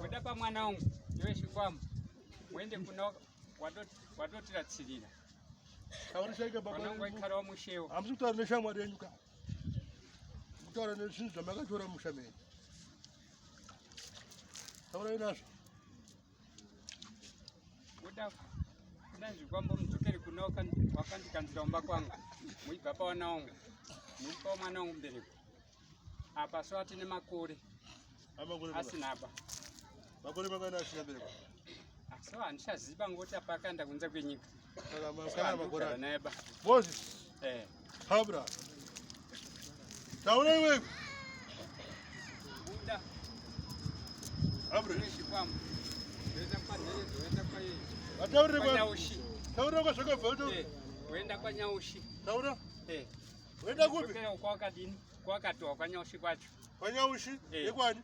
Wedapa mwana wangu iwe shikwamu mwende kuna wadotira tsilira mwana wangu aikhala wa mushewo amsutara neshamwa renyuka mutara nezvinhu zvamakatora mushameni taurai nazvo kuda zvikwambo mudzokeri kuna wakandikanzira umba kwangu muibva pawana wangu muipawo mwana wangu mubereko apa so atine makore asina apa makore mangana asina bereko so handichaziva ngoti apa akaenda kunze kwenyika naeba Moses Habra taura iwe buda Habra chikwambo wenda kwanyezo wenda kwa yeye ataure kwa nyaushi taura kwa shaka foto wenda kwa nyaushi taura wenda kupi kwa wakadini kwa wakatoa kwa nyaushi kwacho kwa nyaushi ekwani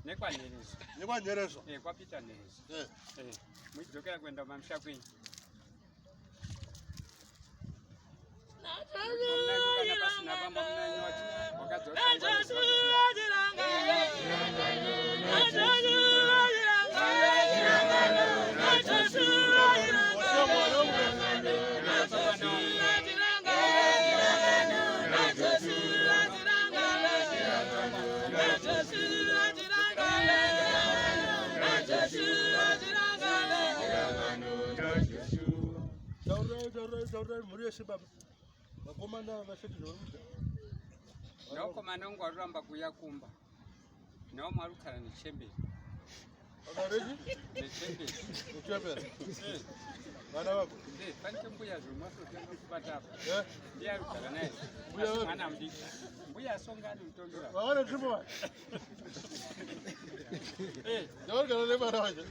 nekwanerezo nekwanerezo kwapita nerezo muidzokera kwenda mamsha kwenyu kana pasina pamba munanyi wacho wakadzoka taura muri yese baba vakomana vasati zvoruda nokomana wangu aruramba kuyakumba nawo marukara nechemberi akareji nechemberi nechemberi vana vako panike mbuya zvomasotenda kubata apa ndiye arugara naye mwana mudiki mbuya asongani mutondora vaona nzvimbo ndavarugara nevana vacho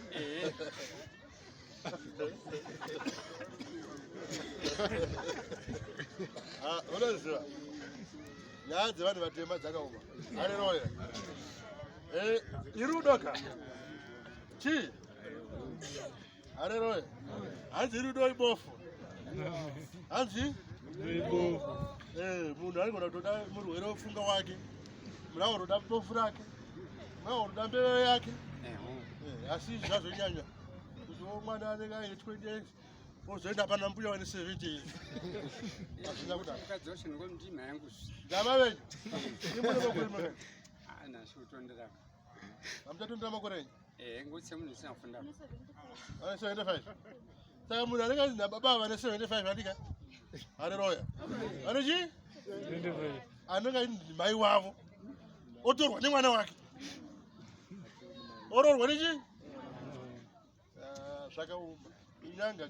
unoziva nyaya dzevanhu vatema dzakaoma haleluya irudoka chii haleluya hanzi irudo ibofu hanzi munhu anogona kutoda murwere wefunga wake muna unoda bofu rake muna unoda mbeveve yake asi zvazonyanya kuzivo mwana anenge aine 28 ozoenda pana mbuya wane 70 asina kudaro ukadzosha ngomndima yangu ndama venyu imune makore makani nasi utondera amutatondera makore enyu ngotse munhu usina kufunda ane 75 saka munhu anenge azi nababa vane 75 andika haleluya ane chii anenge aini mai wavo otorwa nemwana wake oroorwa nechii zvakauma inyanga